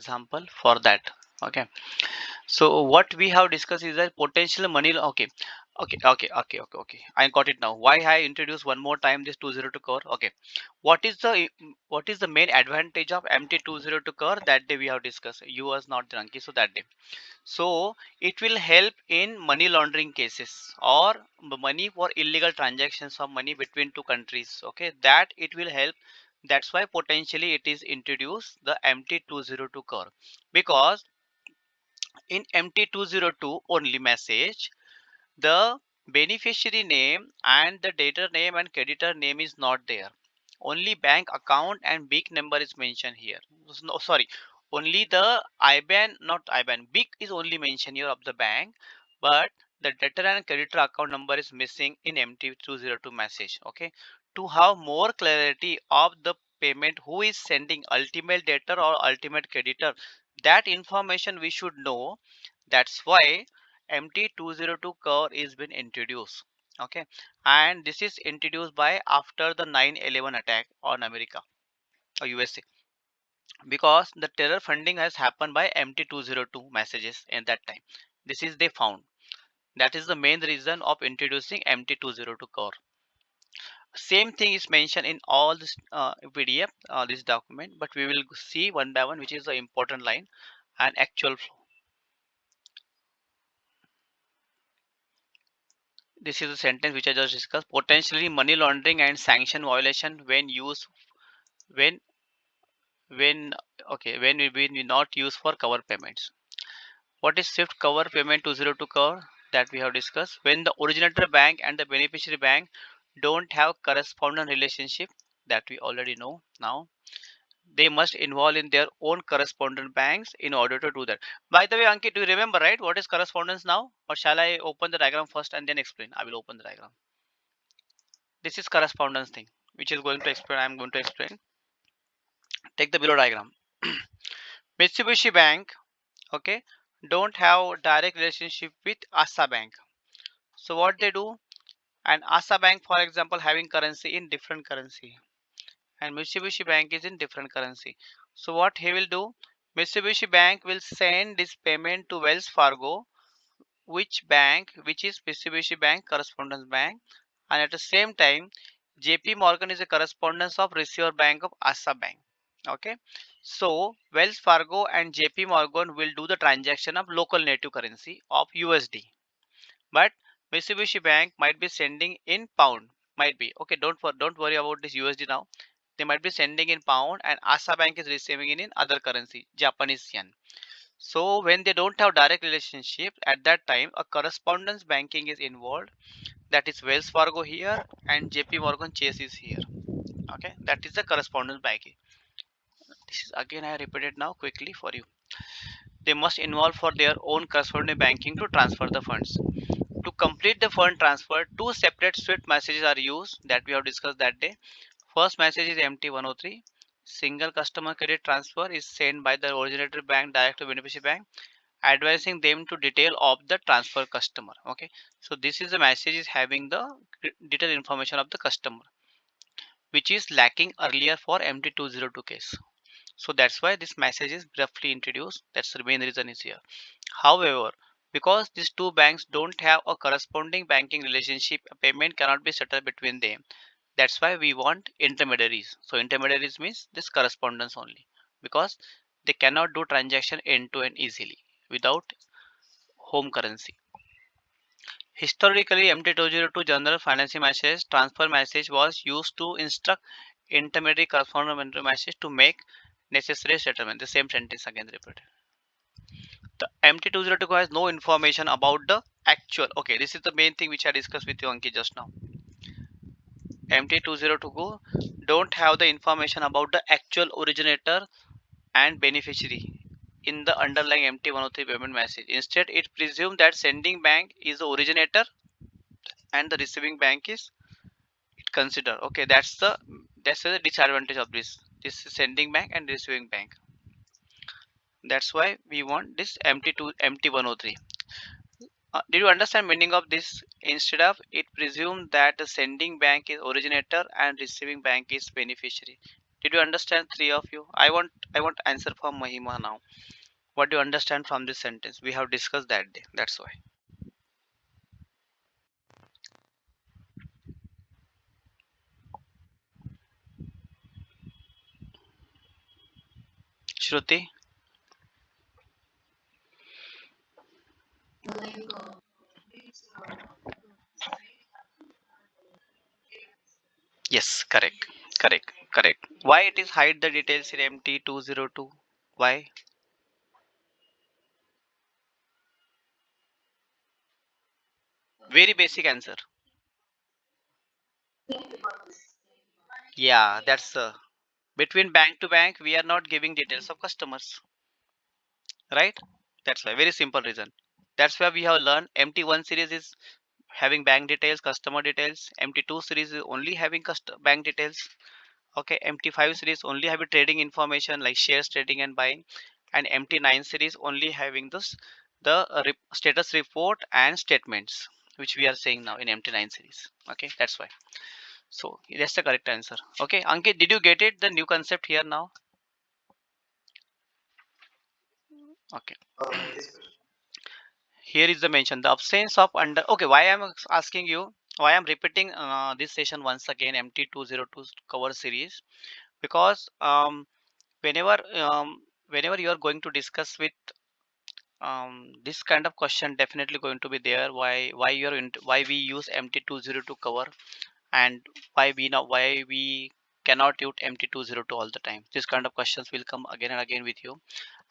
example for that. Okay, so what we have discussed is that potential money. Okay, I got it now. Why I introduce one more time this 202 core? Okay, what is the main advantage of MT202 core? That day we have discussed. You was not there, Anki, so that day. So it will help in money laundering cases or money for illegal transactions of money between two countries. Okay, that it will help. That's why potentially it is introduced the MT202 core, because in MT202 only message, the beneficiary name and the debtor name and creditor name is not there. Only bank account and big number is mentioned here. No, sorry, only the IBAN, not IBAN, big is only mentioned here of the bank, but the debtor and creditor account number is missing in MT202 message. Okay, to have more clarity of the payment, who is sending, ultimate debtor or ultimate creditor, that information we should know. That's why MT202 curve is been introduced. Okay, and this is introduced by after the 9/11 attack on America or USA, because the terror funding has happened by MT202 messages in that time. This is they found. That is the main reason of introducing MT202 core. Same thing is mentioned in all this PDF, this document, but we will see one by one, which is the important line and actual flow. This is a sentence which I just discussed. Potentially money laundering and sanction violation when used, when when okay, when we not used for cover payments. What is SWIFT cover payment 202 cover? That we have discussed. When the originator bank and the beneficiary bank don't have correspondent relationship, that we already know now. They must involve in their own correspondent banks in order to do that. By the way, Ankit, do you remember, right, what is correspondence now? Or shall I open the diagram first and then explain? I will open the diagram. This is correspondence thing, which is going to explain. I'm going to explain. Take the below diagram. Mitsubishi Bank, okay, don't have direct relationship with Asa Bank. So what they do, and Asa Bank, for example, having currency in different currency, and Mitsubishi Bank is in different currency. So what he will do, Mitsubishi Bank will send this payment to Wells Fargo, which is Mitsubishi Bank correspondence bank, and at the same time, JP Morgan is a correspondence of receiver bank of Asa Bank. Okay, so Wells Fargo and JP Morgan will do the transaction of local native currency of USD, but Mitsubishi Bank might be sending in pound. Might be okay. Don't worry about this USD now. They might be sending in pound, and Asa Bank is receiving in other currency, Japanese yen. So when they don't have direct relationship, at that time a correspondence banking is involved. That is Wells Fargo here and JP Morgan Chase is here. Okay, that is the correspondence banking. This is again I repeated now quickly for you. They must involve for their own correspondent banking to transfer the funds. To complete the fund transfer, two separate SWIFT messages are used that we have discussed that day. First message is MT103. Single customer credit transfer is sent by the originator bank direct to beneficiary bank, advising them to detail of the transfer customer. Okay, so this is the message is having the detailed information of the customer, which is lacking earlier for MT202 case. So that's why this message is roughly introduced. That's the main reason is here. However, because these two banks don't have a corresponding banking relationship, a payment cannot be settled between them. That's why we want intermediaries. So intermediaries means this correspondence only, because they cannot do transaction end to end easily without home currency. Historically, MT202 general financing message transfer message was used to instruct intermediary correspondent message to make necessary settlement. The same sentence again repeated. The MT202 has no information about the actual. Okay, this is the main thing which I discussed with you, Anki, just now. MT202 don't have the information about the actual originator and beneficiary in the underlying MT103 payment message. Instead, it presumes that sending bank is the originator and the receiving bank is it consider. Okay, that's the disadvantage of this is sending bank and receiving bank. That's why we want this MT103. Did you understand meaning of this? Instead of it presume that the sending bank is originator and receiving bank is beneficiary. Did you understand, three of you? I want answer from Mahima now. What do you understand from this sentence? We have discussed that day. That's why. Shruti? Yes, correct. Correct. Correct. Why it is hide the details in MT202? Why? Very basic answer. Yeah, that's between bank to bank, we are not giving details of customers, right? That's why. Very simple reason. That's why we have learned MT1 series is having bank details, customer details. MT2 series is only having bank details. Okay, MT5 series only having trading information like shares trading and buying, and MT9 series only having this the status report and statements, which we are saying now in MT9 series. Okay, that's why. So that's the correct answer. Okay, Ankit, did you get it? The new concept here now. Okay. Here is the mention the absence of under. Okay, why I'm asking you, why I'm repeating this session once again, MT202 cover series, because whenever whenever you are going to discuss with this kind of question, definitely going to be there. Why you're why we use MT202 cover, and why we cannot use MT202 all the time. This kind of questions will come again and again with you,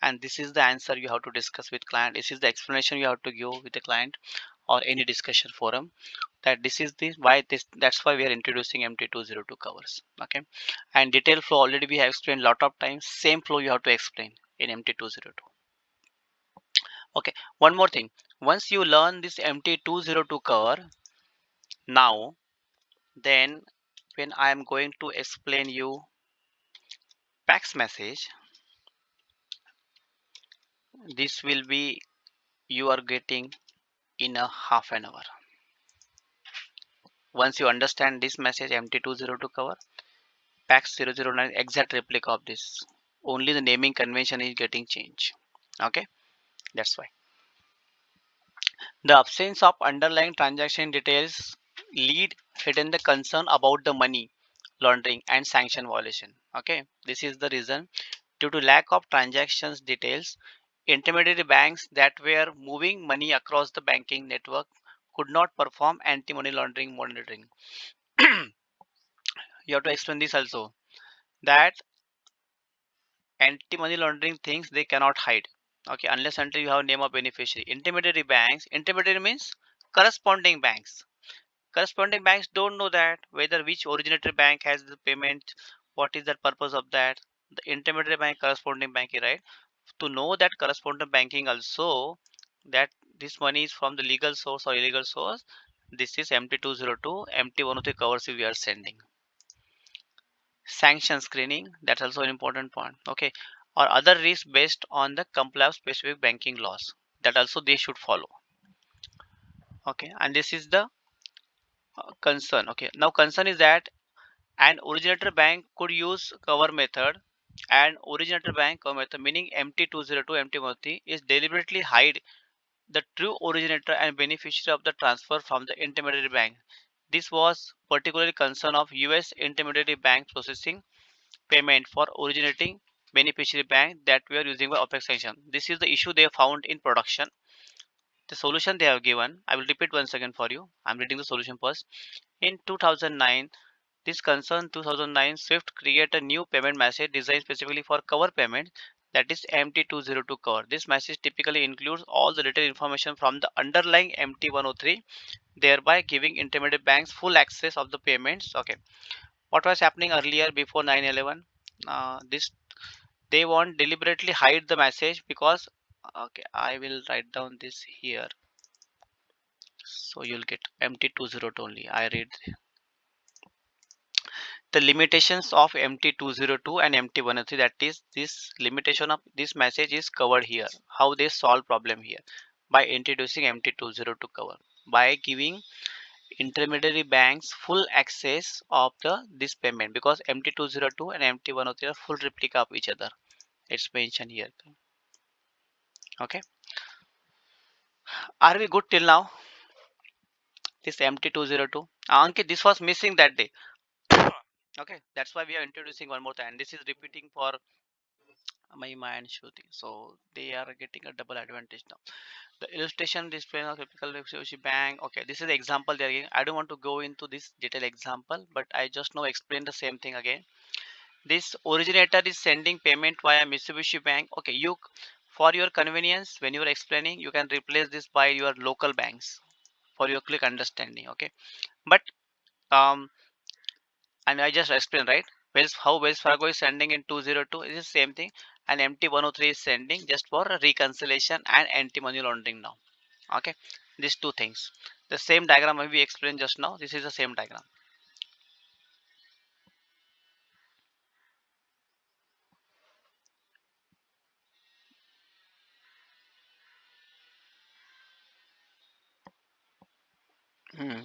and this is the answer you have to discuss with client. This is the explanation you have to give with the client or any discussion forum, that this is the why this, that's why we are introducing MT202 covers. Okay, and detail flow already we have explained lot of times. Same flow you have to explain in MT202. Okay, one more thing. Once you learn this MT202 cover, now then when I am going to explain you fax message, this will be you are getting in a half an hour. Once you understand this message MT202 cover, PAX 009 exact replica of this. Only the naming convention is getting changed. Okay, that's why. The absence of underlying transaction details lead hidden the concern about the money laundering and sanction violation. Okay, this is the reason. Due to lack of transactions details, intermediary banks that were moving money across the banking network could not perform anti-money laundering monitoring. You have to explain this also, that anti-money laundering things they cannot hide. Okay, unless until you have name of beneficiary. Intermediary banks, intermediary means corresponding banks. Corresponding banks don't know that whether which originator bank has the payment, what is the purpose of that. The intermediary bank, corresponding banking, right? To know that correspondent banking also, that this money is from the legal source or illegal source, this is MT202, MT103 covers we are sending. Sanction screening, that's also an important point. Okay, or other risks based on the compliance specific banking laws, that also they should follow. Okay, and this is the concern. Okay, now concern is that an originator bank could use cover method, and originator bank cover method meaning MT202 MT103 is deliberately hide the true originator and beneficiary of the transfer from the intermediary bank. This was particularly concern of US intermediary bank processing payment for originating beneficiary bank that we are using by OPEX sanction. This is the issue they found in production. The solution they have given, I will repeat once again for you. I'm reading the solution first. In 2009, this concern 2009 Swift created a new payment message designed specifically for cover payment, that is MT202 cover. This message typically includes all the detailed information from the underlying MT103, thereby giving intermediate banks full access of the payments. Okay, what was happening earlier before 9/11? This they want deliberately hide the message because, okay, I will write down this here so you'll get MT202 only. I read the limitations of MT202 and MT103, that is this limitation of this message is covered here. How they solve problem here? By introducing MT202 cover, by giving intermediary banks full access of the this payment, because MT202 and MT103 are full replica of each other. It's mentioned here. Okay, are we good till now? This MT202. Ankit, this was missing that day. Okay, that's why we are introducing one more time. This is repeating for Mahima and Shruti. So they are getting a double advantage now. The illustration display of typical Mitsubishi Bank. Okay, this is the example they're giving. I don't want to go into this detailed example, but I just now explain the same thing again. This originator is sending payment via Mitsubishi Bank. Okay, you, for your convenience, when you are explaining, you can replace this by your local banks for your quick understanding. Okay, but um, and I just explained, right? How Wells Fargo is sending in 202 is the same thing, and MT103 is sending just for reconciliation and anti-money laundering now. Okay, these two things. The same diagram we explained just now. This is the same diagram.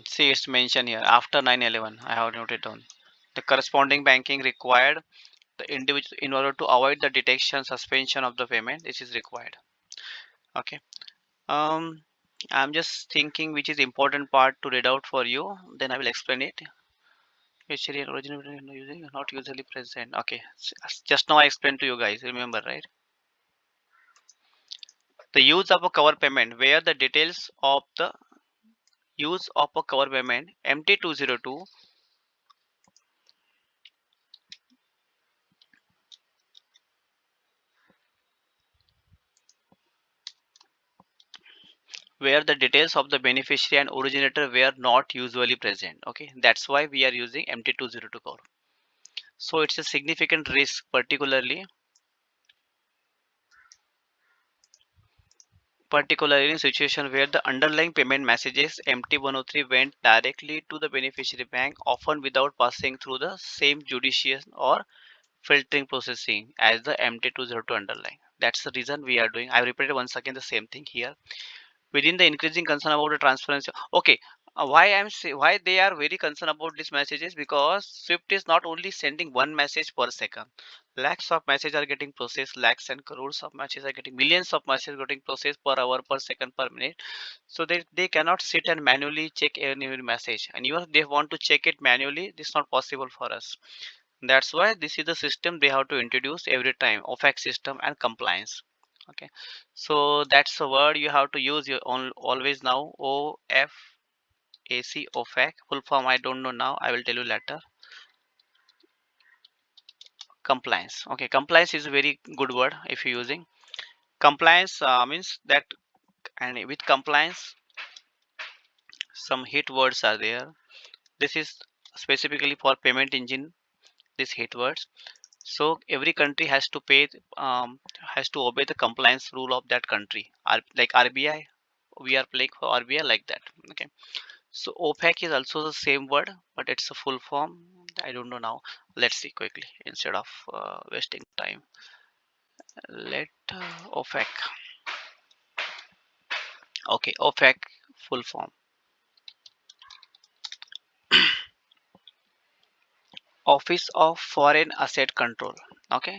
See, it's mentioned here after 9/11. I have noted down. The corresponding banking required the individual in order to avoid the detection suspension of the payment. This is required. Okay. Um, I'm just thinking which is important part to read out for you. Then I will explain it. History and original using not usually present. Okay. Just now I explained to you guys. Remember, right? The use of a cover payment, where the details of the use of a cover payment MT202, where the details of the beneficiary and originator were not usually present. Okay, that's why we are using MT202 cover. So it's a significant risk, particularly in situation where the underlying payment messages MT103 went directly to the beneficiary bank, often without passing through the same judicious or filtering processing as the MT202 underlying. That's the reason we are doing. I repeated once again the same thing here. Within the increasing concern about the transparency. Okay, why they are very concerned about these messages, because Swift is not only sending one message per second. Lakhs of messages are getting processed, lakhs and crores of messages are getting, millions of messages getting processed per hour, per second, per minute. So they cannot sit and manually check any message, and even if they want to check it manually, this is not possible for us. That's why this is the system they have to introduce every time, OFAC system and compliance. Okay, so that's the word you have to use your own always now. OFAC, OFAC, full form I don't know now, I will tell you later. Compliance. Okay, compliance is a very good word if you're using. Compliance means that, and with compliance, some hit words are there. This is specifically for payment engine, these hit words. So every country has to pay, has to obey the compliance rule of that country. Like RBI, we are playing for RBI like that. Okay. So OPEC is also the same word, but it's a full form. I don't know now. Let's see quickly instead of wasting time. Let OPEC. Okay, OPEC full form. Office of Foreign Asset Control. Okay,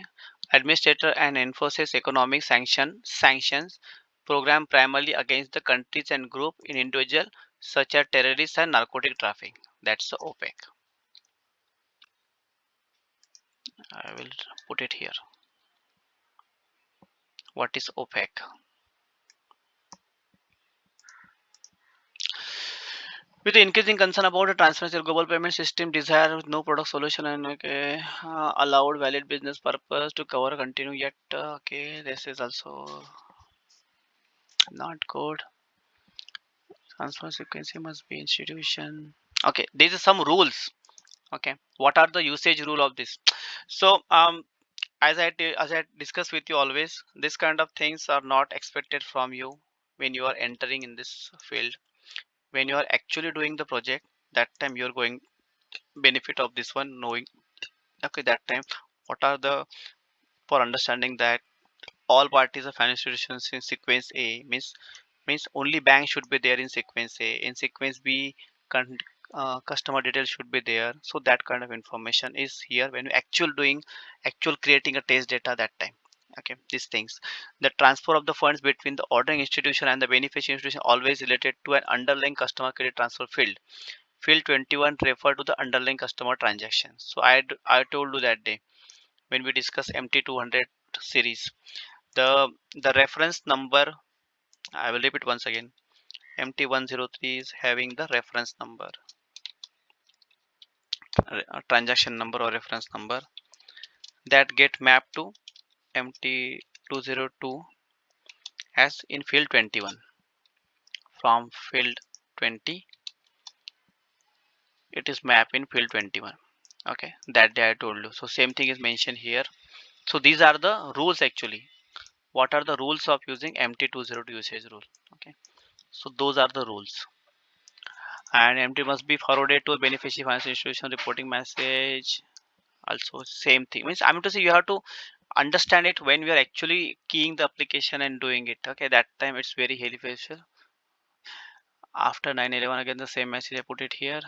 administrator and enforces economic sanctions program primarily against the countries and group in individual such as terrorists and narcotic trafficking. That's the OPEC. I will put it here. What is OPEC? With the increasing concern about the transparency of global payment system, desire no product solution and okay, allowed valid business purpose to cover continue yet okay, this is also not good. Transfer frequency must be institution. Okay, these are some rules. Okay, what are the usage rule of this? So as I discuss with you always, this kind of things are not expected from you when you are entering in this field. When you are actually doing the project, that time you are going benefit of this one, knowing okay that time what are the, for understanding that all parties of financial institutions in sequence A means only bank should be there in sequence A. In sequence B, con- customer details should be there. So that kind of information is here when you actual creating a test data that time. Okay, these things. The transfer of the funds between the ordering institution and the beneficiary institution always related to an underlying customer credit transfer field. Field 21 refer to the underlying customer transaction. So I told you that day when we discuss MT200 series. The reference number, I will repeat once again. MT103 is having the reference number, transaction number or reference number that get mapped to MT202 as in field 21. From field 20 it is mapped in field 21. Okay, that day I told you. So same thing is mentioned here. So these are the rules actually. What are the rules of using MT202 usage rule? Okay, so those are the rules. And MT must be forwarded to a beneficiary financial institution reporting message. Also same thing means, I mean to say, you have to understand it when we are actually keying the application and doing it. Okay, that time it's very beneficial. After 9/11 again the same message I put it here.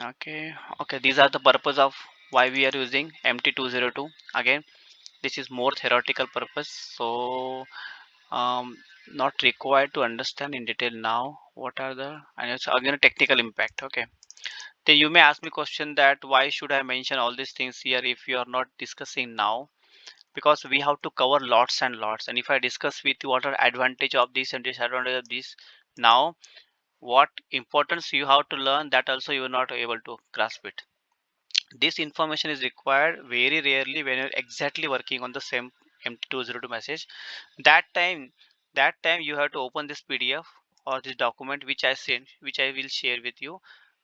Okay, okay, these are the purpose of why we are using MT202. Again, this is more theoretical purpose, so not required to understand in detail now what are the, and it's again a technical impact. Okay, then you may ask me question that why should I mention all these things here if you are not discussing now, because we have to cover lots and lots, and if I discuss with you what are advantage of this and disadvantage of this now, what importance you have to learn, that also you are not able to grasp it. This information is required very rarely when you're exactly working on the same MT202 message. That time that time you have to open this PDF or this document which I sent, which I will share with you,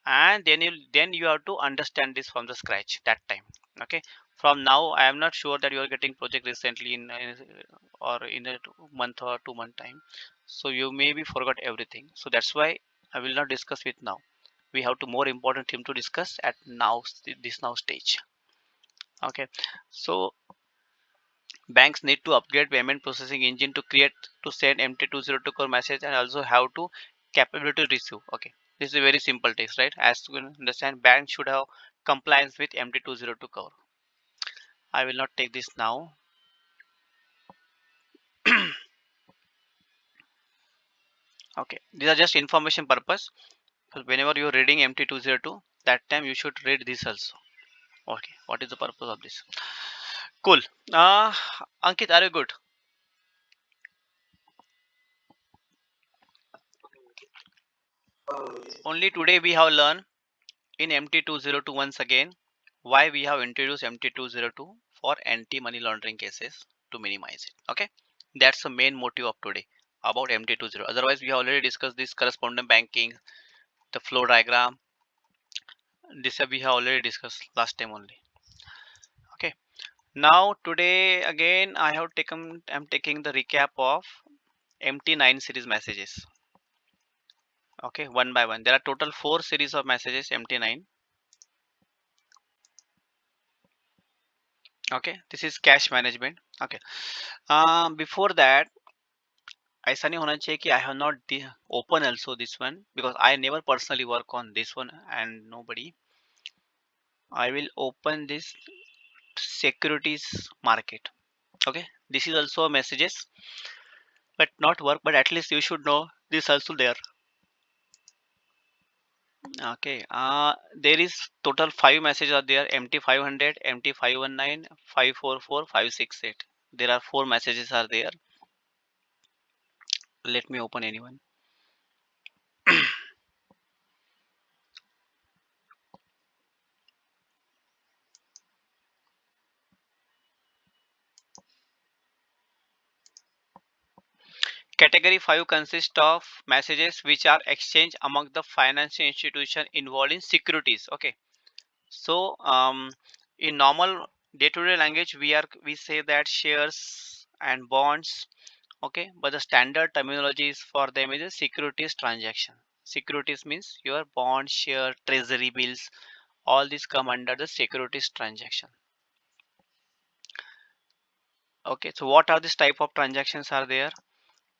and then you have to understand this from the scratch that time. Okay, from now I am not sure that you are getting project recently or in a month or 2 month time, so you maybe forgot everything. So that's why I will not discuss with now. We have to more important thing to discuss at now, this now stage. Okay, so banks need to upgrade payment processing engine to create, to send MT202 core message, and also have to capability to receive. Okay, this is a very simple text, right? As to understand, bank should have compliance with MT202 core. I will not take this now. Okay, these are just information purpose. So whenever you're reading MT202, that time you should read this also. Okay, what is the purpose of this? Cool. uh Ankit, are you good? Only today we have learned in MT202 once again why we have introduced MT202 for anti money laundering cases to minimize it. Okay, that's the main motive of today about MT20. Otherwise, we have already discussed this correspondent banking, the flow diagram. This we have already discussed last time only. Okay, now today again I'm taking the recap of MT9 series messages. Okay, one by one. There are total 4 series of messages MT9. Okay, this is cash management. Okay, before that ऐसा नहीं होना चाहिए कि I have not open also this one, because I never personally work on this one and nobody. I will open this securities market. Okay, this is also a messages but not work, but at least you should know this also there. Okay, there is total 5 messages are there: MT500, MT519, 544, 568. There are 4 messages are there. Let me open anyone. Category 5 consists of messages which are exchanged among the financial institution involved in securities. Okay, so in normal day-to-day language we say that shares and bonds. Okay, but the standard terminology is for them is a securities transaction. Securities means your bond, share, treasury bills, all these come under the securities transaction. Okay, so what are these type of transactions are there?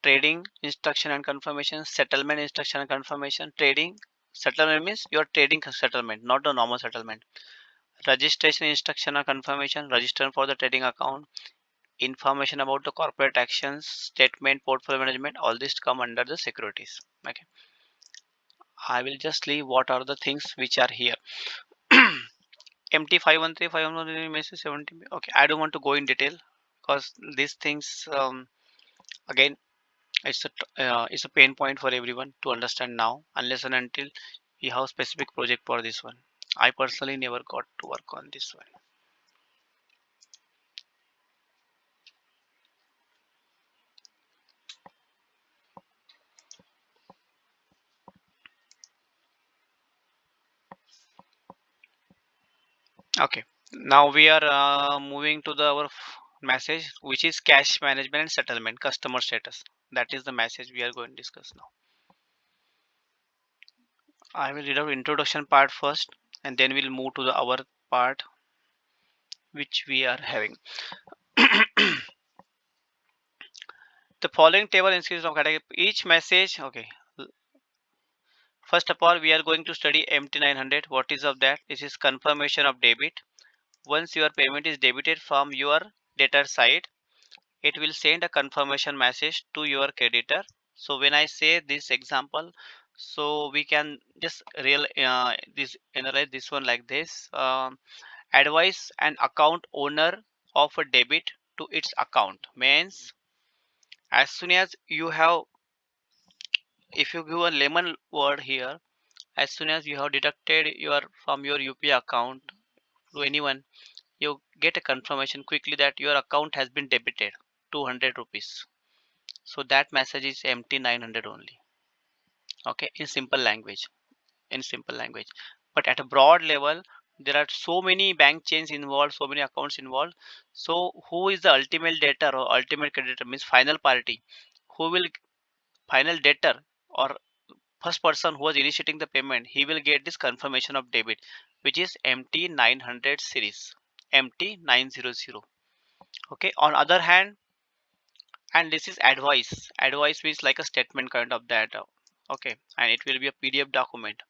trading instruction and confirmation, settlement instruction and confirmation. Trading settlement means your trading settlement, not the normal settlement. Registration instruction or confirmation, register for the trading account. Information about the corporate actions, statement, portfolio management, all this come under the securities. Okay, I will just leave what are the things which are here. MT513, 513 message 70. Okay, I don't want to go in detail because these things again it's a pain point for everyone to understand now unless and until we have specific project for this one. I personally never got to work on this one. Okay, now we are moving to the our message which is cash management and settlement customer status. That is the message we are going to discuss now. I will read out introduction part first and then we'll move to the our part which we are having. The following table instances of category each message. Okay, first of all we are going to study MT900. What is of that? This is confirmation of debit. Once your payment is debited from your debtor side, it will send a confirmation message to your creditor. So when I say this example, so we can just this analyze this one like this. Advise an account owner of a debit to its account means as soon as you have, if you give a lemon word here, as soon as you have deducted your from your UPI account to anyone, you get a confirmation quickly that your account has been debited 200 rupees. So that message is MT900 only. Okay, in simple language, in simple language. But at a broad level, there are so many bank chains involved, so many accounts involved. So who is the ultimate debtor or ultimate creditor means final party? Who will final debtor or first person who was initiating the payment? He will get this confirmation of debit, which is MT900 series, MT900. Okay. On other hand, and this is advice. Advice means like a statement kind of that. Okay, and it will be a PDF document.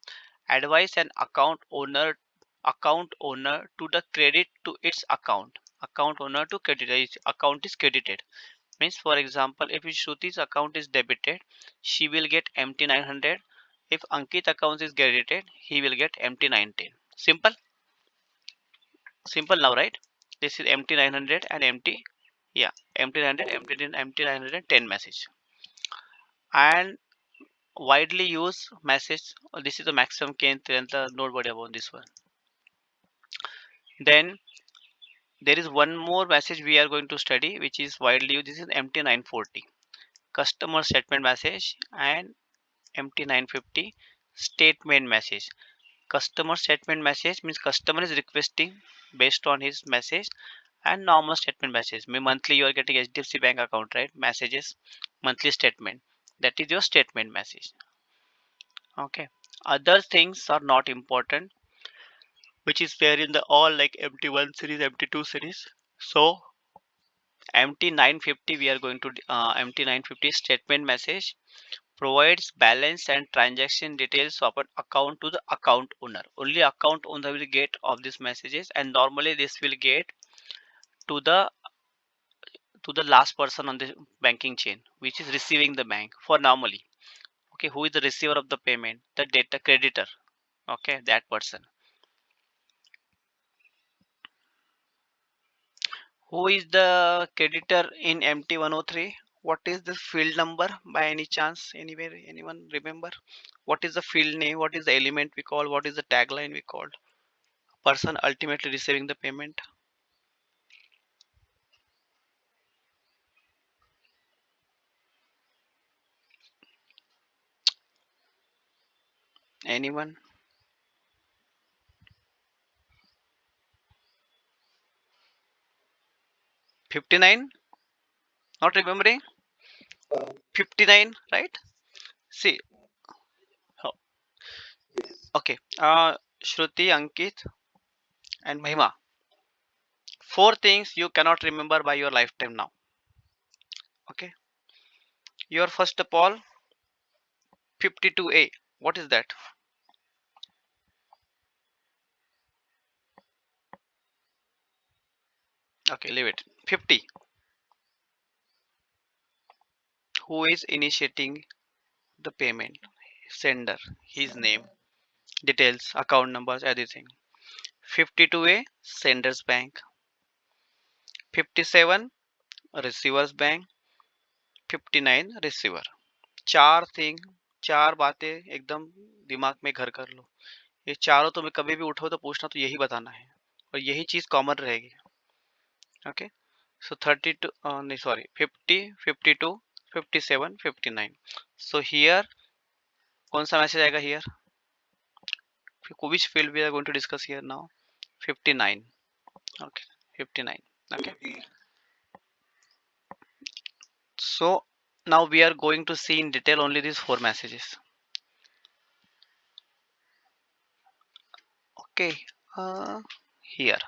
Advise an account owner to the credit to its account. Account owner to credit. Account is credited. Means for example, if Shruti's account is debited, she will get MT900. If Ankit account is credited, he will get MT910. Simple, simple now, right? This is MT900 and MT, yeah, MT900, MT910 message. And widely used message. This is the maximum can not worry about this one. Then there is one more message we are going to study which is widely used. This is MT940 customer statement message and MT950 statement message. Customer statement message means customer is requesting based on his message, and normal statement message mean monthly you are getting HDFC bank account, right? Messages, monthly statement, that is your statement message. Okay, other things are not important, which is there in the all like MT1 series, MT2 series. So MT950 we are going to MT950 statement message provides balance and transaction details of an account to the account owner. Only account owner will get of these messages, and normally this will get to the last person on the banking chain, which is receiving the bank for normally. Okay, who is the receiver of the payment? The data creditor. Okay, that person. Who is the creditor in MT103? What is the field number by any chance? Anywhere, anyone remember? What is the field name? What is the element we call? What is the tagline we called? Person ultimately receiving the payment. Anyone? 59? Not remembering? 59, right? See, oh, okay. Shruti, Ankit, and Mahima. Four things you cannot remember by your lifetime now. Okay. Your first of all, 52A. What is that? Okay, leave it. 50. Who is initiating the payment? Sender, his name, details, account numbers, everything. 52A, sender's bank. 57, receiver's bank. 59, receiver. चार thing, चार बातें एकदम दिमाग में घर कर लो। ये चारों तुम्हें कभी भी उठो तो पूछना तो यही बताना है और यही चीज कॉमन रहेगी। ओके, सो 32 नहीं सॉरी 50, 52, 57, 59। सो हियर कौन सा मैसेज आएगा here? Which field we are going to discuss here now? 59. Okay, 59. Okay, so now we are going to see in detail only these four messages. Okay, here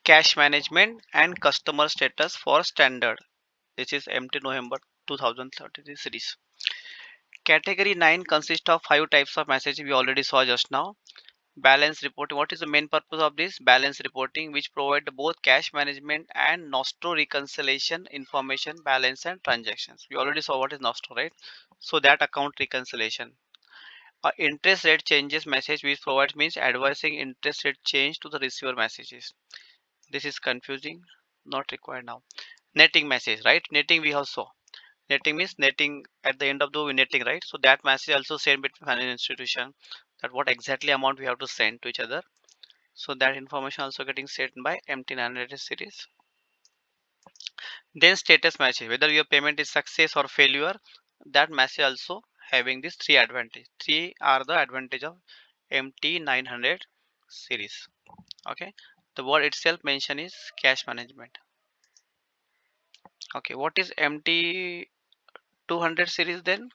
cash management and customer status for standard. This is MT November 2033 series. Category 9 consists of 5 types of messages we already saw just now. Balance reporting. What is the main purpose of this? Balance reporting, which provide both cash management and nostro reconciliation information, balance and transactions. We already saw what is nostro, right? So that account reconciliation. Interest rate changes message which provides means advising interest rate change to the receiver messages. This is confusing, not required now. Netting message, right? Netting we have saw. Netting means netting at the end of the netting, right? So that message also sent between financial institution, that what exactly amount we have to send to each other. So that information also getting sent by MT900 series. Then status message, whether your payment is success or failure, that message also having these three advantage. Three are the advantage of MT900 series. Okay, the word itself mention is cash management. Okay, what is MT200 series then?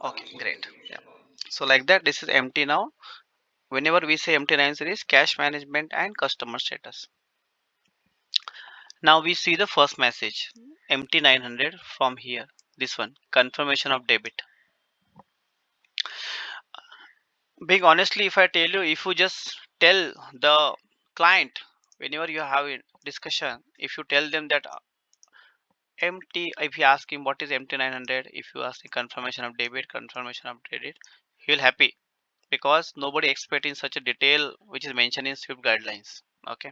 Okay, great. Yeah. So like that, this is MT now. Whenever we say MT9 series, cash management and customer status. Now we see the first message, MT900 from here. This one, confirmation of debit. Being honestly, if I tell you, if you just tell the client, whenever you have a discussion, if you tell them that MT, if you ask him what is MT900, if you ask the confirmation of debit, confirmation of credit, he will happy because nobody expecting such a detail which is mentioned in Swift guidelines. Okay,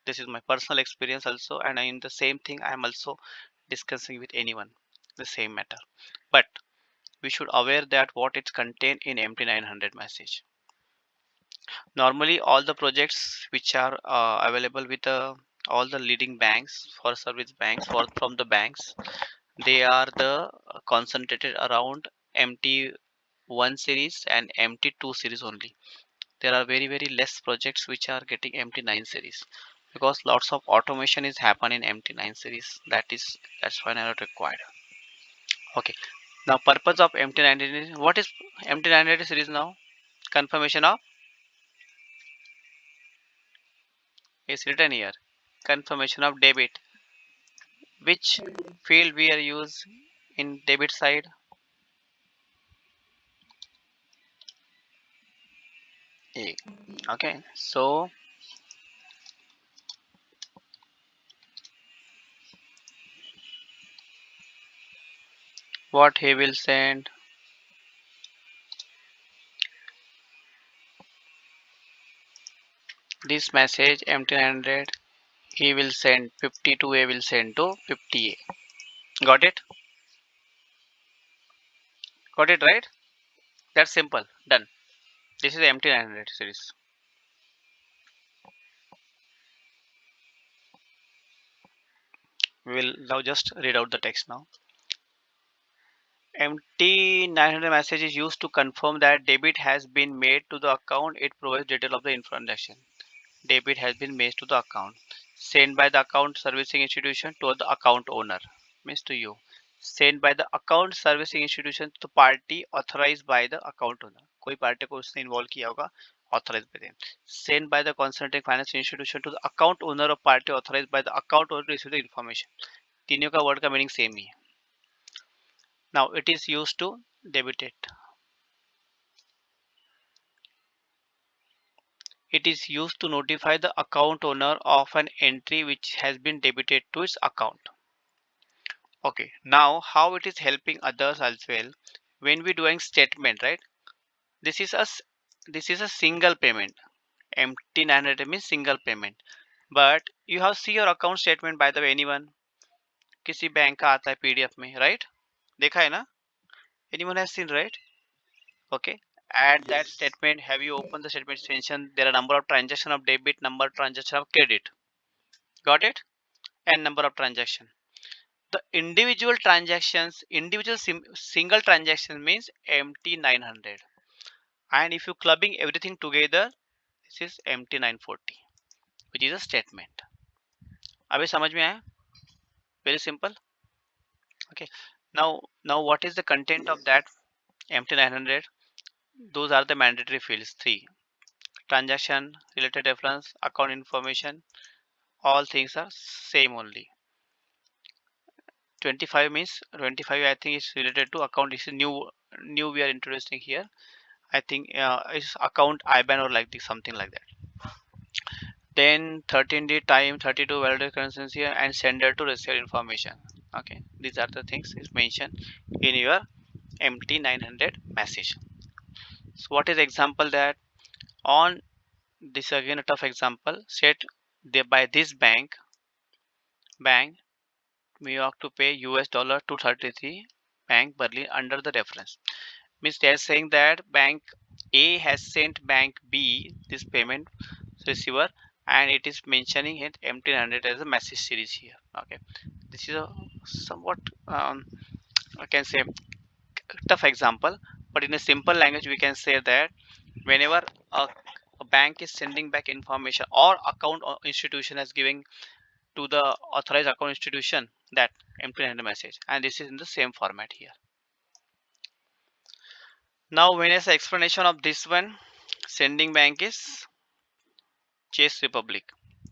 this is my personal experience also, and in the same thing I am also discussing with anyone the same matter. But we should aware that what it's contained in MT900 message. Normally all the projects which are available with all the leading banks for service banks for from the banks, they are the concentrated around MT1 series and MT2 series only. There are very less projects which are getting MT9 series because lots of automation is happen in MT9 series. That's why not required. Okay, now purpose of MT900, what is MT900 series now? Confirmation of is written here. Confirmation of debit. Which field we are use in debit side? A. Okay, so what he will send? This message MT900, he will send 52A will send to 50A. Got it? Got it right? That's simple. Done. This is MT900 series. We will now just read out the text now. MT900 message is used to confirm that debit has been made to the account. It provides detail of the transaction. Debit has been made to the account. Sent by the account servicing institution to the account owner. Means to you. sent by the account servicing institution to the party authorized by the account owner. कोई party को उसने involve किया होगा, authorized by them. Sent by the consulting financial institution to the account owner or party authorized by the account owner to receive the information. तीनों का word का meaning same ही है. Now it is used to debit it. It is used to notify the account owner of an entry which has been debited to its account. Okay, now how it is helping others as well. When we doing statement, right? This is a single payment. MT900 means single payment. But you have see your account statement by the way, anyone? किसी bank का आता है PDF में, right? देखा है ना? Anyone has seen, right? Okay. Add that statement. Have you opened the statement mentioned there are number of transaction of debit, number of transaction of credit. Got it? And number of transaction. The individual transactions, single transaction means MT900. And if you clubbing everything together, this is MT940, which is a statement. अभी समझ में आया? Very simple. Okay. Now what is the content of that MT900? Those are the mandatory fields. 3. Transaction, related reference, account information. All things are same only. 25 means 25. I think is related to account. This is new we are introducing here. I think it's account IBAN or like this, something like that. Then 13D time 32 validate currency here and sender to receive information. Okay, these are the things is mentioned in your MT900 message. So what is example that on this again a tough example said they by this bank we have to pay US dollar 233 bank Berlin under the reference. Means they are saying that bank A has sent bank B this payment receiver and it is mentioning it MT900 as a message series here. Okay, this is a somewhat I can say tough example, but in a simple language we can say that whenever a bank is sending back information or account or institution is giving to the authorized account institution that MT900 message, and this is in the same format here. Now when I say explanation of this one, sending bank is Chase Republic,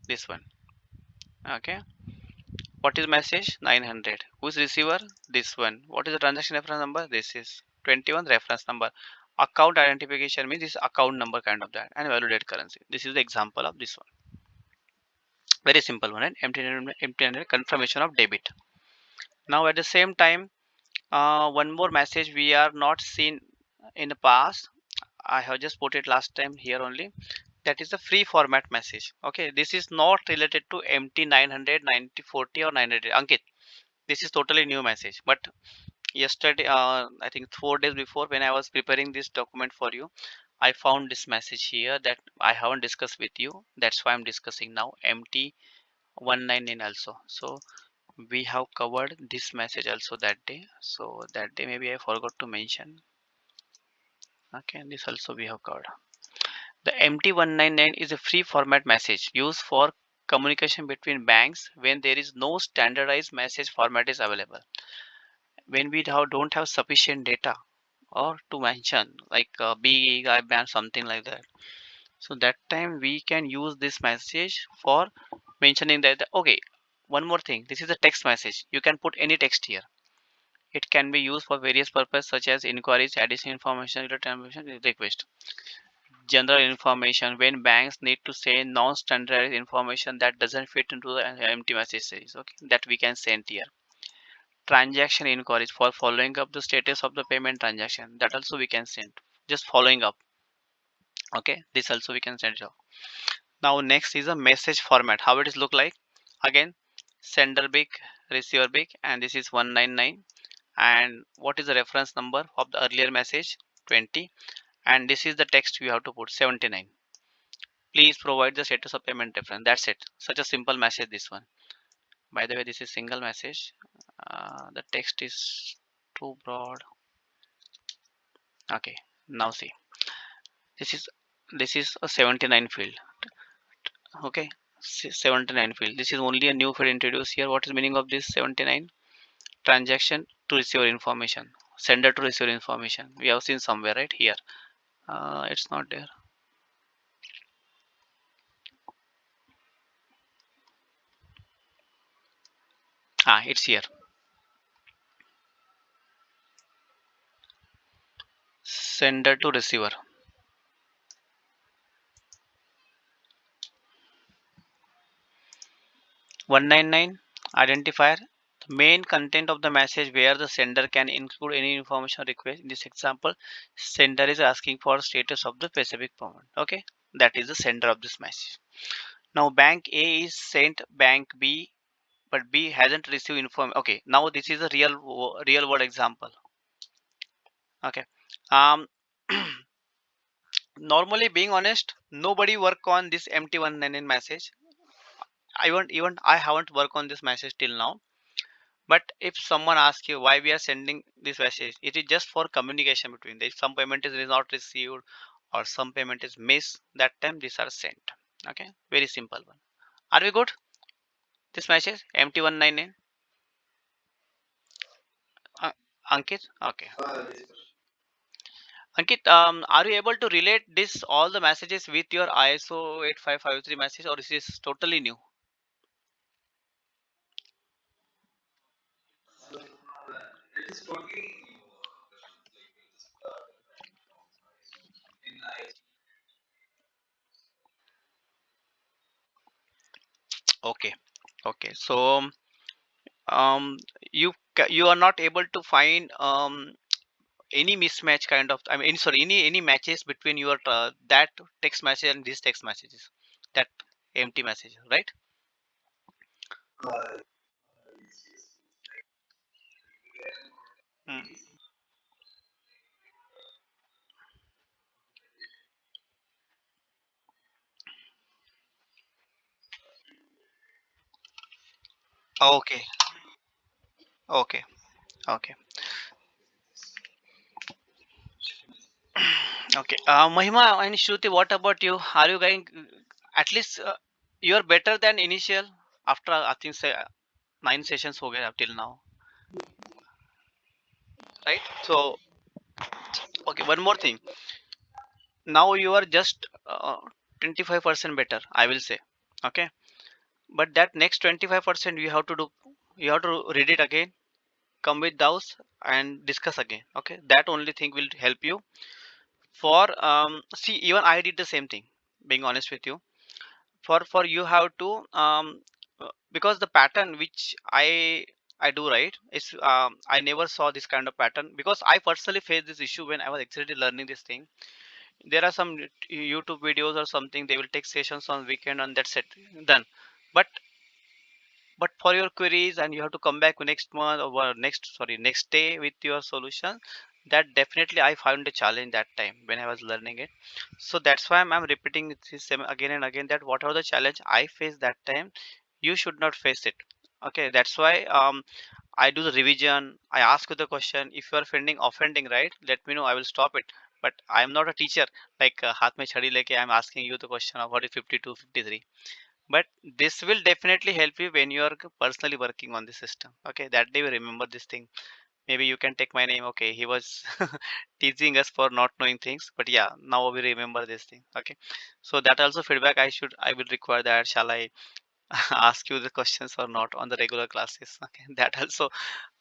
this one. Okay, what is message 900, who is receiver, this one. What is the transaction reference number, this is 21 reference number. Account identification means this account number kind of that, and validate currency. This is the example of this one. Very simple one, right? MT900 confirmation of debit. Now at the same time, one more message we are not seen in the past. I have just put it last time here only. That is the free format message. Okay, this is not related to MT900, 9040 or 900. Ankit, this is totally new message. But yesterday, I think 4 days before, when I was preparing this document for you, I found this message here that I haven't discussed with you. That's why I'm discussing now. MT199 also. So we have covered this message also that day. So that day maybe I forgot to mention. Okay, and this also we have covered. The MT199 is a free format message used for communication between banks when there is no standardized message format is available. When we don't have sufficient data or to mention like big IBAN something like that. So that time we can use this message for mentioning that okay, one more thing, this is a text message. You can put any text here. It can be used for various purposes such as inquiries, additional information, request. General information when banks need to say non-standardized information that doesn't fit into the empty message series. Okay, that we can send here. Transaction inquiries for following up the status of the payment transaction, that also we can send, just following up. Okay, this also we can send it. Now next is a message format, how it is look like. Again, sender big, receiver big, and this is 199. And what is the reference number of the earlier message, 20, and this is the text we have to put, 79. Please provide the status of payment reference. That's it. Such a simple message, this one. By the way, this is single message. The text is too broad. Okay, now see. This is a 79 field. Okay, 79 field. This is only a new field introduced here. What is the meaning of this 79? transaction to receiver information, sender to receiver information. We have seen somewhere right here. It's not there. It's here. Sender to receiver. 199 identifier. The main content of the message where the sender can include any information request. In this example, sender is asking for status of the specific payment. Okay, that is the sender of this message. Now bank A is sent bank B, but B hasn't received information. Okay, now this is a real world example. Okay, um, normally being honest, nobody work on this MT199 message. I haven't worked on this message till now. But if someone asks you why we are sending this message, it is just for communication between them. If some payment is not received or some payment is missed, that time these are sent. Okay, very simple one. Are we good? This message MT199. Uh, Ankit, okay. Ankit, are you able to relate this all the messages with your ISO 8553 message, or is this totally new? Okay, okay. So you are not able to find any mismatch kind of, I mean, sorry, any matches between your that text message and these text messages, that empty message, right? Mm. Okay, okay, okay, okay. Mahima and Shruti, what about you? Are you going at least you are better than initial after I think say 9 sessions हो गए till now, right? So okay, one more thing. Now you are just 25% better, I will say. Okay, but that next 25% you have to do, you have to read it again, come with those and discuss again. Okay, that only thing will help you for see, even I did the same thing, being honest with you. For you have to because the pattern which I do right is I never saw this kind of pattern, because I personally faced this issue when I was actually learning this thing. There are some YouTube videos or something, they will take sessions on weekend and that's it, done. But but for your queries and you have to come back next month or next day with your solution, that definitely I found a challenge that time when I was learning it. So that's why I'm repeating this again and again, that whatever the challenge I faced that time, you should not face it. Okay, that's why I do the revision, I ask you the question. If you are finding offending, right, let me know, I will stop it. But I am not a teacher like हाथ में छड़ी लेके I'm asking you the question of what is 52 53. But this will definitely help you when you are personally working on the system. Okay, that day we remember this thing. Maybe you can take my name. Okay, he was teasing us for not knowing things, but yeah, now we remember this thing. Okay, so that also feedback I will require that. Shall I ask you the questions or not on the regular classes? Okay, that also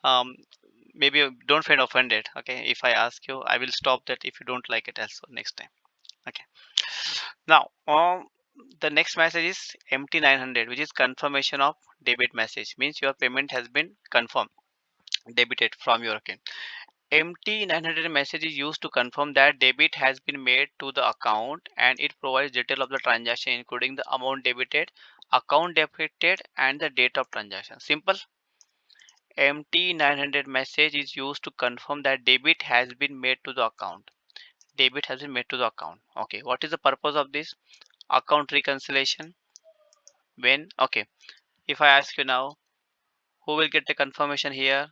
um maybe you don't feel offended. Okay, if I ask you, I will stop that if you don't like it also next time. Okay, now the next message is MT900, which is confirmation of debit message. Means your payment has been confirmed, debited from your account. MT900 message is used to confirm that debit has been made to the account, and it provides detail of the transaction including the amount debited, account debited, and the date of transaction. Simple. MT900 message is used to confirm that debit has been made to the account. Debit has been made to the account. Okay, what is the purpose of this? Account reconciliation. When? Okay, if I ask you now, who will get the confirmation here?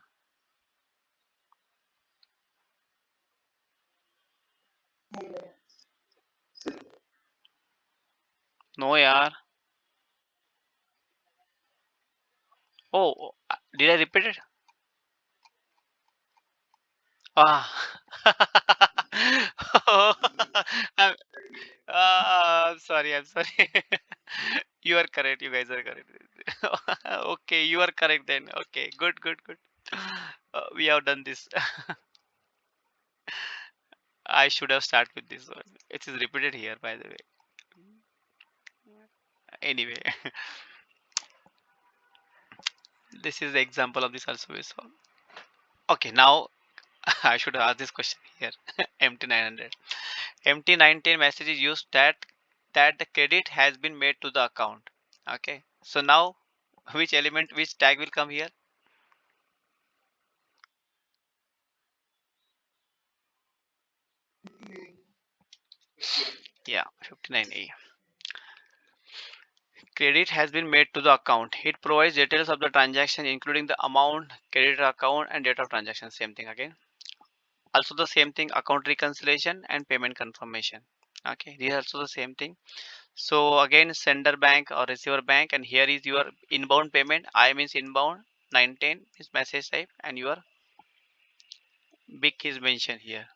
No, yaar. Oh, did I repeat it? Ah. I'm, I'm sorry. I'm sorry. You are correct. You guys are correct. Okay, you are correct then. Okay, good, good, good. We have done this. I should have started with this one. It is repeated here, by the way. Anyway, this is the example of this also we saw. Okay, now I should ask this question here. MT900. MT19 message is used that the credit has been made to the account. Okay. So now which element, which tag will come here? Yeah, 59A. Credit has been made to the account. It provides details of the transaction, including the amount, credit account, and date of transaction. Same thing again. Also the same thing, account reconciliation and payment confirmation. Okay, these are also the same thing. So again, sender bank or receiver bank, and here is your inbound payment. I means inbound, 19 is message type, and your BIC is mentioned here.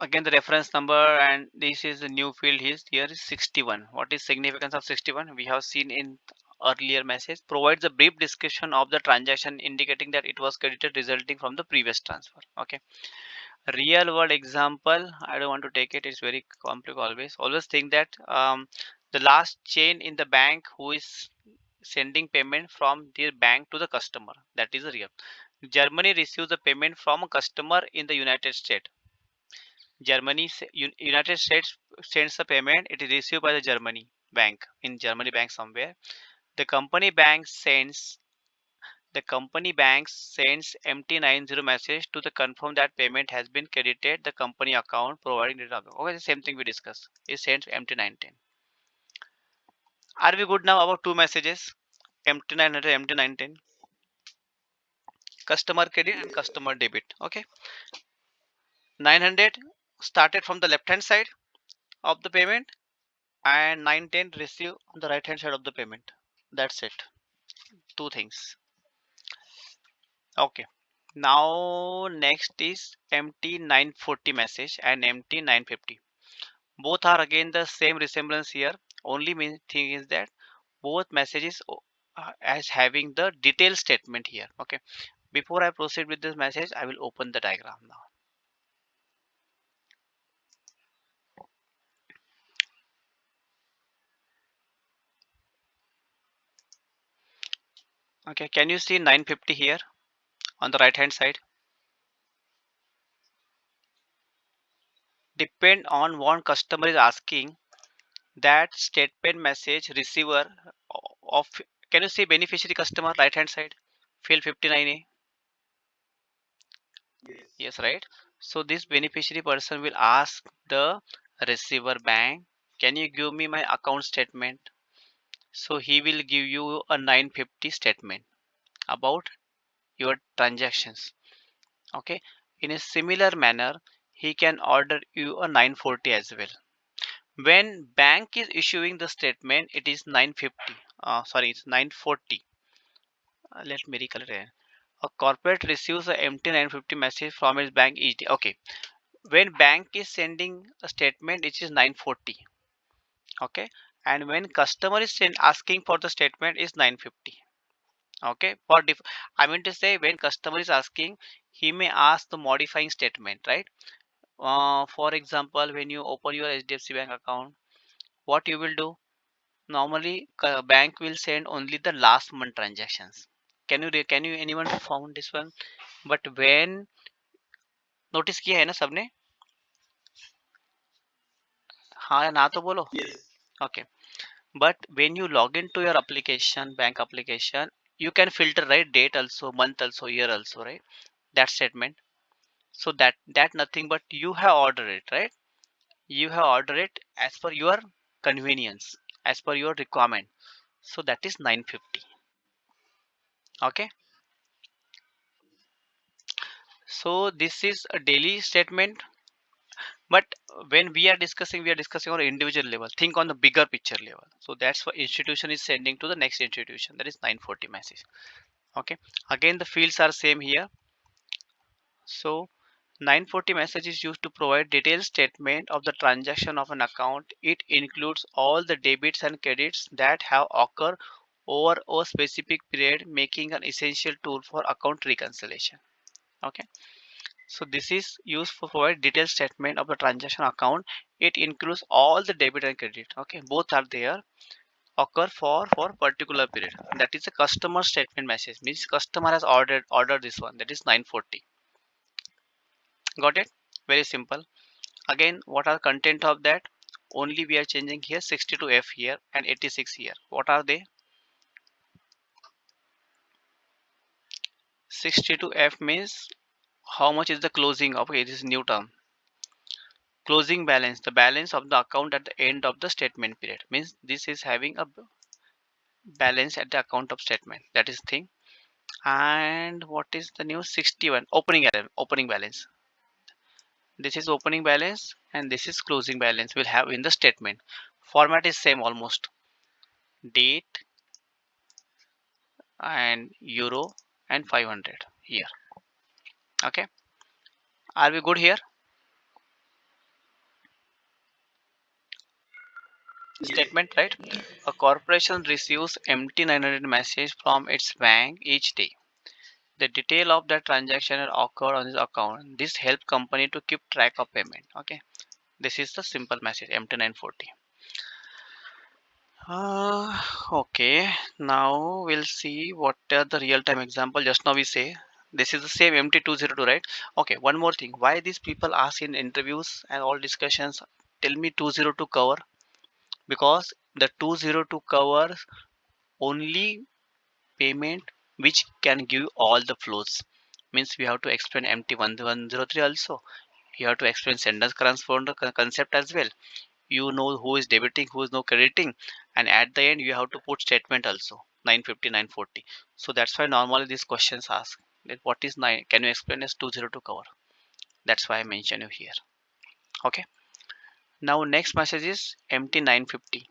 Again, the reference number, and this is the new field is here is 61. What is significance of 61? We have seen in earlier message. Provides a brief description of the transaction indicating that it was credited resulting from the previous transfer. Okay. Real world example, I don't want to take it. It's very complex always. Always think that the last chain in the bank who is sending payment from their bank to the customer. That is real. Germany receives the payment from a customer in the United States. United States sends the payment. It is received by the Germany bank in Germany bank somewhere. The company bank sends MT90 message to the confirm that payment has been credited the company account providing data. Okay, the same thing we discussed. It sends MT19. Are we good now about two messages? MT900, MT19, customer credit and customer debit. Okay, 900 started from the left hand side of the payment, and 910 receive on the right hand side of the payment. That's it. Two things. Okay. Now next is MT940 message and MT950. Both are again the same resemblance here. Only main thing is that both messages as having the detailed statement here. Okay. Before I proceed with this message, I will open the diagram now. Okay. Can you see 950 here on the right hand side? Depend on what customer is asking, that statement message receiver of, can you see beneficiary customer right hand side, field 59A? Yes, right. So this beneficiary person will ask the receiver bank, can you give me my account statement? So he will give you a 950 statement about your transactions. Okay. In a similar manner, he can order you a 940 as well. When bank is issuing the statement, it is 950. Sorry, it's 940. Let me recollect it. A corporate receives a empty 950 message from its bank each day. Okay. When bank is sending a statement, it is 940. Okay. And when customer is asking for the statement is 950. Okay. I mean to say, when customer is asking, he may ask the modifying statement, right? For example, when you open your HDFC bank account, what you will do? Normally, bank will send only the last month transactions. Can you anyone found this one? But when notice किया है ना सबने? हाँ या ना तो बोलो. Okay. But when you log into your application, bank application, you can filter, right? Date also, month also, year also, right? That statement. So that nothing but you have ordered it, right? You have ordered it as per your convenience, as per your requirement. So that is 950. Okay. So this is a daily statement. But when we are discussing on individual level. Think on the bigger picture level. So that's what institution is sending to the next institution, that is 940 message. Okay, again the fields are same here. So 940 message is used to provide detailed statement of the transaction of an account. It includes all the debits and credits that have occurred over a specific period, making an essential tool for account reconciliation. Okay, so this is used for provide detailed statement of the transaction account. It includes all the debit and credit. Okay, both are there, occur for particular period. That is a customer statement message, means customer has ordered this one, that is 940. Got it? Very simple. Again, what are content of that? Only we are changing here 62F here and 86 here. What are they? 62F means how much is the closing of, okay, this is new term. Closing balance, the balance of the account at the end of the statement period, means this is having a balance at the account of statement, that is thing. And what is the new 61? Opening balance. This is opening balance and this is closing balance we'll have in the statement. Format is same almost. Date and euro and 500 here. Okay, are we good here? Statement, right? A corporation receives MT900 message from its bank each day. The detail of the transaction that occurred on this account. This helps company to keep track of payment. Okay, this is the simple message MT940. Okay, now we'll see what are the real-time example. Just now we say this is the same MT202, right? Okay, one more thing. Why these people ask in interviews and all discussions, tell me 202 cover? Because the 202 covers only payment which can give all the flows. Means we have to explain MT103 also. You have to explain sender transponder concept as well. You know who is debiting, who is no crediting, and at the end you have to put statement also 950 940. So that's why normally these questions ask that what is 9, can you explain as 202 cover? That's why I mention you here. Okay, now next message is MT950.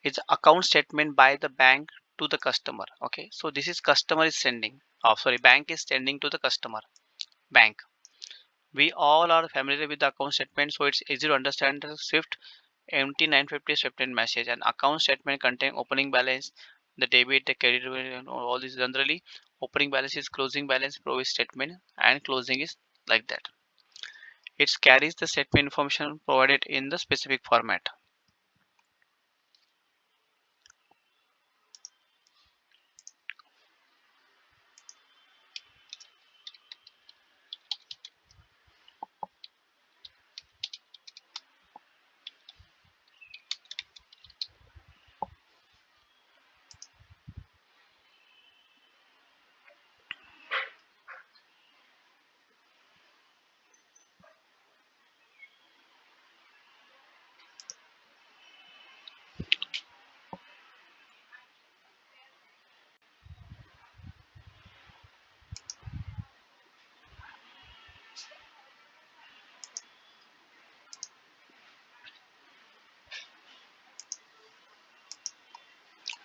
It's account statement by the bank to the customer. Okay, so this is customer is sending, oh sorry, bank is sending to the customer. Bank, we all are familiar with the account statement, so it's easy to understand the swift MT950 statement message. An account statement contain opening balance, the debit, the credit, all this. Generally opening balance is closing balance, pro statement, and closing is like that. It carries the statement information provided in the specific format.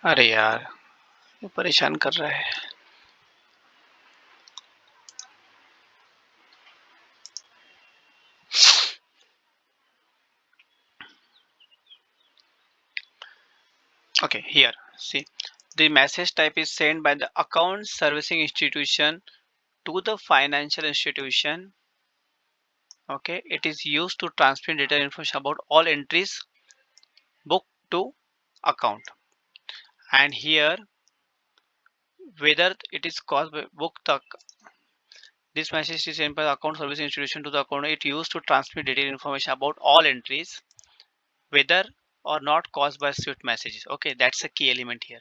अरे यार ये परेशान कर रहा है. Okay, here see, the message type is sent by the account servicing institution to the financial institution. Okay, it is used to transmit data information about all entries book to account. And here whether it is caused by book the, this message is sent by the account service institution to the account. It used to transmit detailed information about all entries whether or not caused by swift messages. Okay, that's a key element here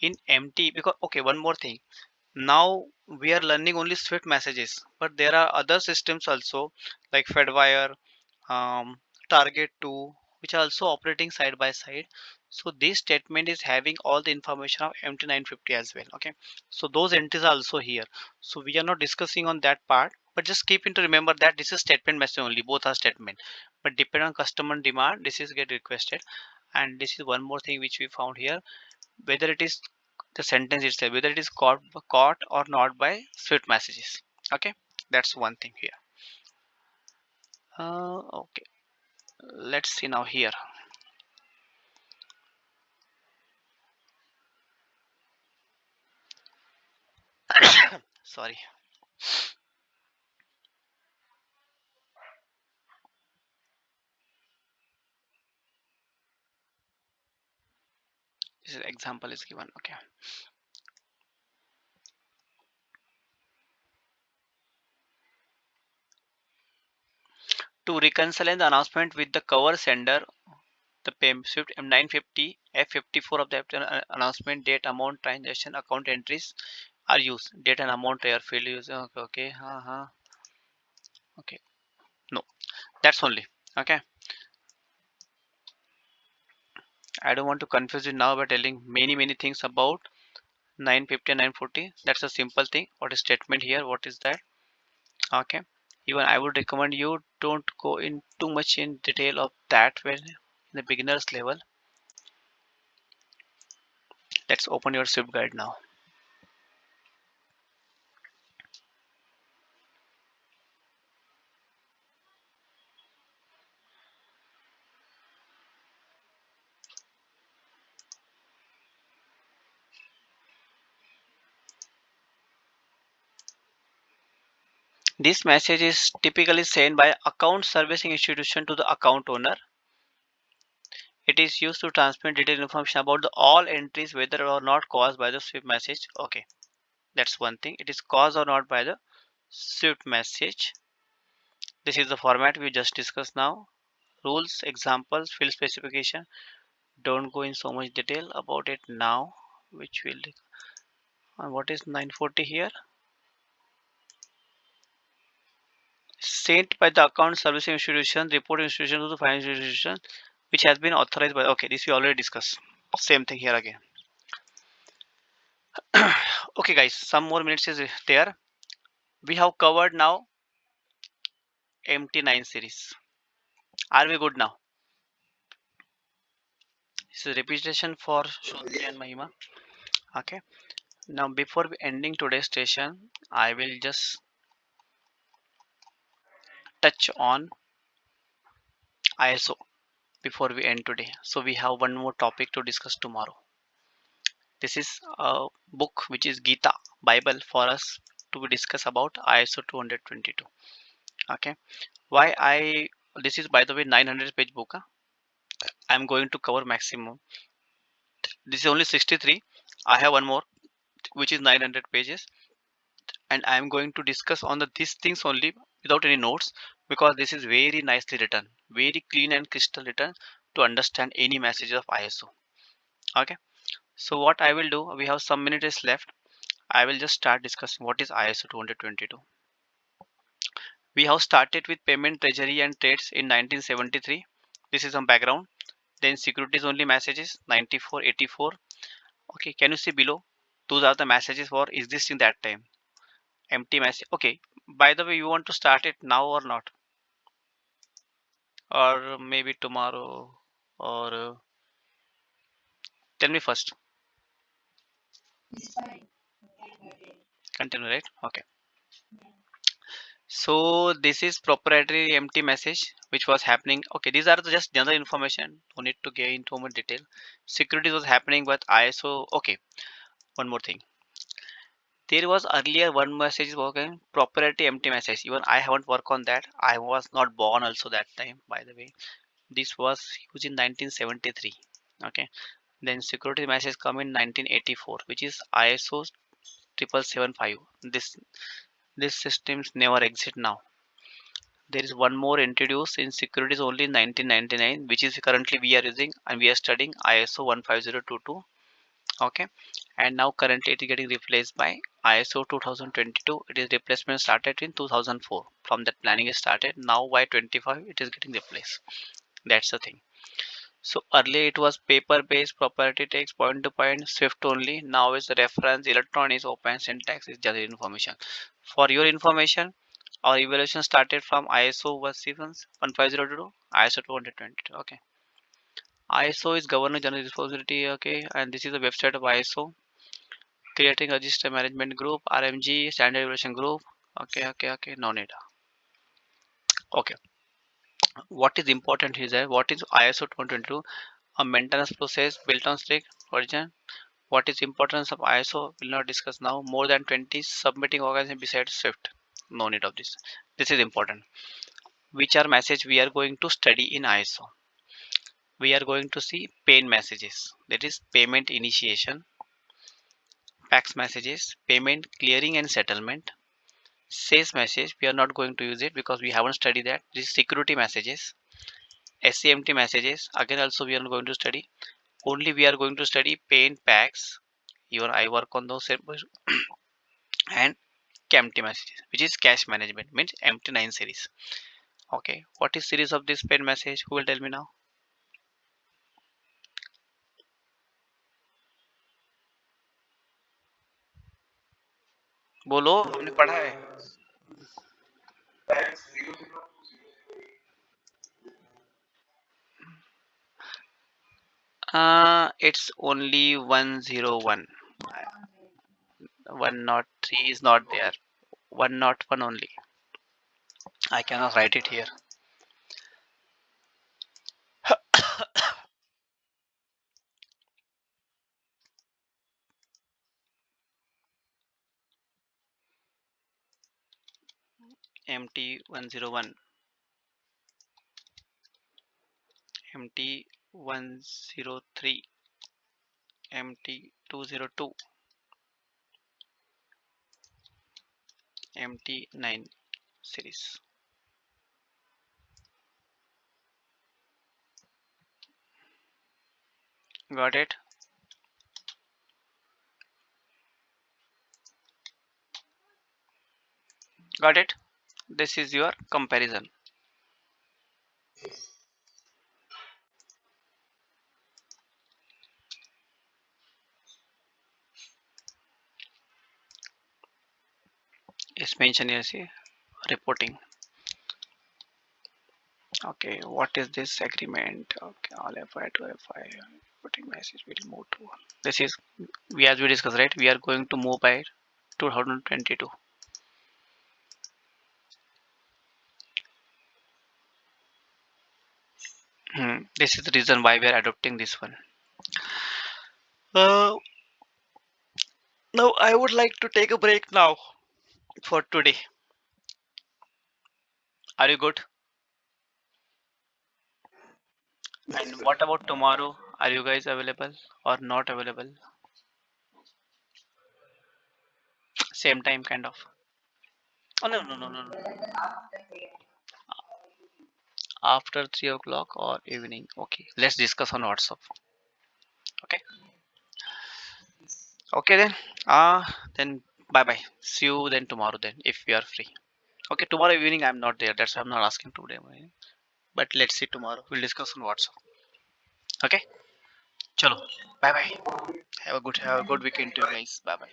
in MT. Because okay, one more thing, now we are learning only swift messages, but there are other systems also like fedwire, um, target 2, which are also operating side by side. So this statement is having all the information of MT950 as well. Okay, so those entries are also here, so we are not discussing on that part. But just keep into remember that this is statement message only, both are statement, but depend on customer demand this is get requested. And this is one more thing which we found here, whether it is the sentence itself, whether it is caught or not by swift messages. Okay, that's one thing here. Okay, let's see now here. Sorry. This is example is given. Okay, to reconcile the announcement with the cover sender, the payment swift M950 F54 of the announcement date, amount, transaction, account entries are used. Date and amount are field use. Okay, okay, okay. No, that's only. Okay, I don't want to confuse you now by telling many things about 950 and 940. That's a simple thing. What is statement here? What is that? Okay. Even I would recommend you don't go in too much in detail of that when in the beginners level. Let's open your Swift guide now. This message is typically sent by account servicing institution to the account owner. It is used to transmit detailed information about the all entries whether or not caused by the Swift message. Okay, that's one thing. It is caused or not by the Swift message. This is the format we just discussed now. Rules, examples, field specification. Don't go in so much detail about it now. Which will what is 940 here? Sent by the account servicing institution, report institution to the financial institution, which has been authorized by. Okay, this we already discussed. Same thing here again. Okay, guys, some more minutes is there. We have covered now MT9 series. Are we good now? This is repetition for Shruti and Mahima. Okay. Now, before we ending today's session, I will just touch on ISO before we end today. So we have one more topic to discuss tomorrow. This is a book which is Gita Bible for us to discuss about ISO 222. Okay. Why I this is by the way 900-page book. I'm going to cover maximum. This is only 63. I have one more which is 900 pages, and I'm going to discuss on these things only without any notes, because this is very nicely written, very clean and crystal written to understand any message of ISO. Okay. So what I will do, we have some minutes left. I will just start discussing what is ISO 222. We have started with payment, treasury and trades in 1973. This is some background. Then securities only messages 94, 84. Okay, can you see below? Those are the messages for existing that time. Empty message. Okay. By the way, you want to start it now or not? Or maybe tomorrow? Or tell me first. Continue, right? Okay. So this is proprietary empty message which was happening. Okay, these are just general information. No need to get into more detail. Securities was happening with ISO. Okay, one more thing. There was earlier one message working proprietary empty message. Even I haven't worked on that. I was not born also that time, by the way. This was used in 1973. Okay. Then security message come in 1984, which is ISO 7775. This systems never exist now. There is one more introduced in securities only in 1999, which is currently we are using and we are studying ISO 15022. Okay, and now currently it is getting replaced by ISO 2022. It is replacement started in 2004. From that planning is started. Now by 25 it is getting replaced. That's the thing. So earlier it was paper based property text point to point Swift only. Now is reference electronics open syntax is general information. For your information, Our evaluation started from ISO was 15022, ISO 220. Okay. ISO is Governor General Responsibility. Okay, and this is the website of ISO. Creating Register Management Group, RMG, Standard Evaluation Group. Okay. No need. Okay. What is important is that what is ISO 2022? A maintenance process built on strict version. What is importance of ISO? Will not discuss now. More than 20 submitting organizations besides Swift. No need of this. This is important. Which are message we are going to study in ISO? We are going to see pain messages. That is payment initiation, fax messages, payment clearing and settlement. Sales message, we are not going to use it because we haven't studied that. This is security messages, SCMT messages. Again, also we are not going to study. Only we are going to study pain packs. Even I work on those and CAMT messages, which is cash management, means MT9 series. Okay, what is series of this pain message? Who will tell me now? बोलो हमने पढ़ा है. It's only 101. 103 is not there. 101 only. I cannot write it here. MT101, MT103, MT202, MT9 series. Got it? Got it? This is your comparison. It's mentioned here, see, reporting. Okay, what is this agreement? Okay, all FI to FI reporting message will move to. This is we as we discussed, right? We are going to move by 2022. This is the reason why we are adopting this one. Uh, Now I would like to take a break now for today. Are you good? And what about tomorrow? Are you guys available or not available? Same time, kind of. Oh no. After 3 o'clock or evening. Okay, let's discuss on WhatsApp. Okay. Okay then. Then bye bye. See you then tomorrow then if you are free. Okay, tomorrow evening I'm not there. That's why I'm not asking today. But let's see tomorrow. We'll discuss on WhatsApp. Okay. Chalo. Bye bye. Have a good weekend too, guys. Bye bye.